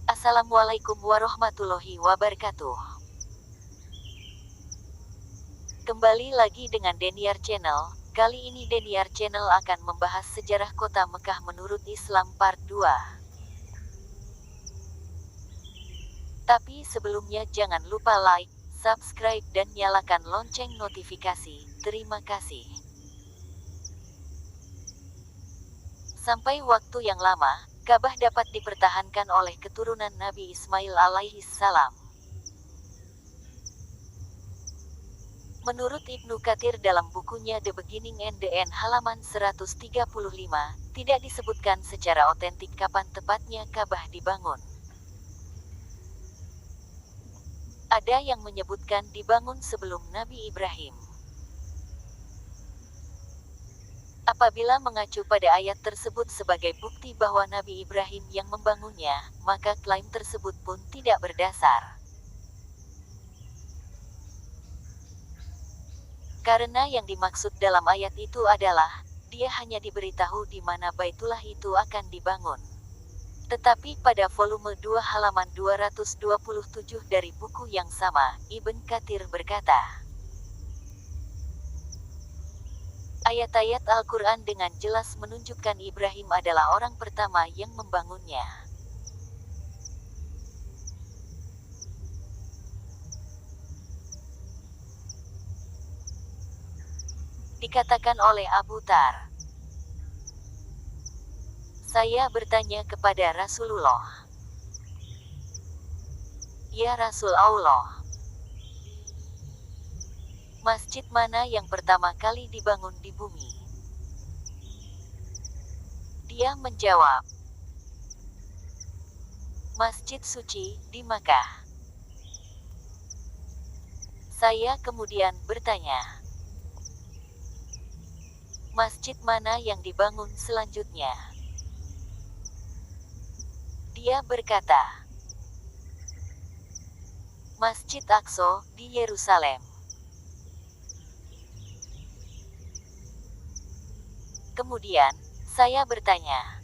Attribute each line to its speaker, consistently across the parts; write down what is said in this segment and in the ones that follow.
Speaker 1: Assalamualaikum warahmatullahi wabarakatuh. Kembali lagi dengan Deniar Channel. Kali ini Deniar Channel akan membahas sejarah kota Mekah menurut Islam part 2. Tapi sebelumnya jangan lupa like, subscribe dan nyalakan lonceng notifikasi. Terima kasih. Sampai waktu yang lama, Ka'bah dapat dipertahankan oleh keturunan Nabi Ismail alaihi salam. Menurut Ibnu Katsir dalam bukunya The Beginning and the End halaman 135, tidak disebutkan secara otentik kapan tepatnya Ka'bah dibangun. Ada yang menyebutkan dibangun sebelum Nabi Ibrahim. Apabila mengacu pada ayat tersebut sebagai bukti bahwa Nabi Ibrahim yang membangunnya, maka klaim tersebut pun tidak berdasar. Karena yang dimaksud dalam ayat itu adalah, dia hanya diberitahu di mana Baitullah itu akan dibangun. Tetapi pada volume 2 halaman 227 dari buku yang sama, Ibn Katsir berkata, ayat-ayat Al-Quran dengan jelas menunjukkan Ibrahim adalah orang pertama yang membangunnya. Dikatakan oleh Abu Tar, saya bertanya kepada Rasulullah, ya Rasul Allah, masjid mana yang pertama kali dibangun di bumi? Dia menjawab, Masjid Suci di Makkah. Saya kemudian bertanya, masjid mana yang dibangun selanjutnya? Dia berkata, Masjid Aqsa di Yerusalem. Kemudian, saya bertanya,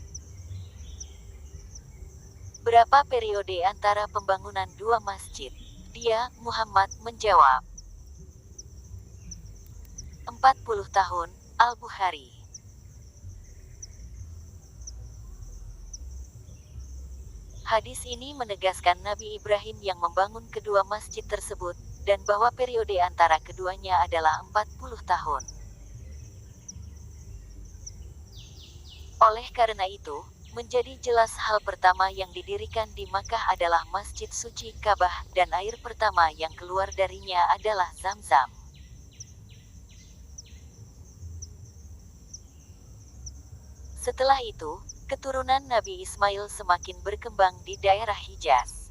Speaker 1: berapa periode antara pembangunan dua masjid? Dia, Muhammad, menjawab, 40 tahun, Al-Bukhari. Hadis ini menegaskan Nabi Ibrahim yang membangun kedua masjid tersebut, dan bahwa periode antara keduanya adalah 40 tahun. Oleh karena itu, menjadi jelas hal pertama yang didirikan di Makkah adalah Masjid Suci Ka'bah, dan air pertama yang keluar darinya adalah Zam-Zam. Setelah itu, keturunan Nabi Ismail semakin berkembang di daerah Hijaz.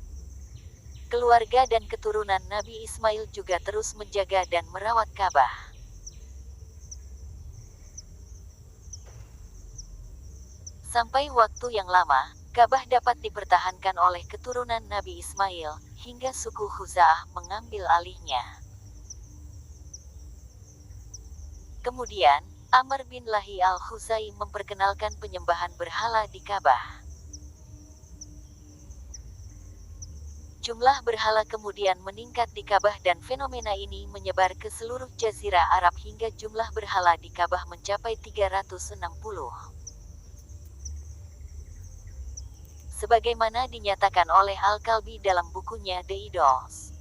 Speaker 1: Keluarga dan keturunan Nabi Ismail juga terus menjaga dan merawat Ka'bah. Sampai waktu yang lama, Ka'bah dapat dipertahankan oleh keturunan Nabi Ismail, hingga suku Khuza'ah mengambil alihnya. Kemudian, Amr bin Lahi al-Khuzai memperkenalkan penyembahan berhala di Ka'bah. Jumlah berhala kemudian meningkat di Ka'bah dan fenomena ini menyebar ke seluruh Jazirah Arab hingga jumlah berhala di Ka'bah mencapai 360. Sebagaimana dinyatakan oleh Al-Kalbi dalam bukunya The Idols.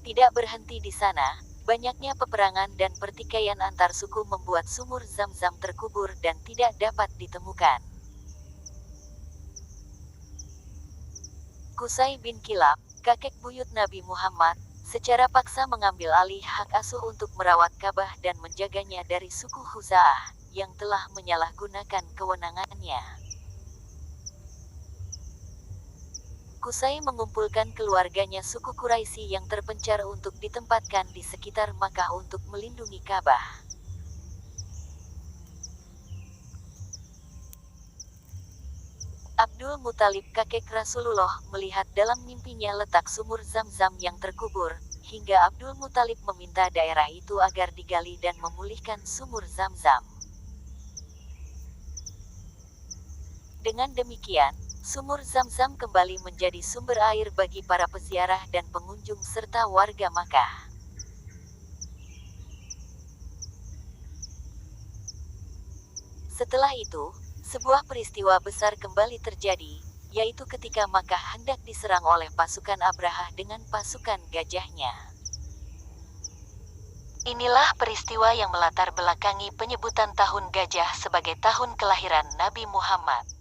Speaker 1: Tidak berhenti di sana, banyaknya peperangan dan pertikaian antar suku membuat sumur Zam-Zam terkubur dan tidak dapat ditemukan. Qusay bin Kilab, kakek buyut Nabi Muhammad, secara paksa mengambil alih hak asuh untuk merawat Ka'bah dan menjaganya dari suku Khuza'ah, yang telah menyalahgunakan kewenangannya. Qusay mengumpulkan keluarganya suku Quraisy yang terpencar untuk ditempatkan di sekitar Makkah untuk melindungi Ka'bah. Abdul Muthalib kakek Rasulullah melihat dalam mimpinya letak sumur Zam-Zam yang terkubur, hingga Abdul Muthalib meminta daerah itu agar digali dan memulihkan sumur Zam-Zam. Dengan demikian, sumur Zam-Zam kembali menjadi sumber air bagi para peziarah dan pengunjung serta warga Makkah. Setelah itu, sebuah peristiwa besar kembali terjadi, yaitu ketika Makkah hendak diserang oleh pasukan Abrahah dengan pasukan gajahnya. Inilah peristiwa yang melatar belakangi penyebutan tahun gajah sebagai tahun kelahiran Nabi Muhammad.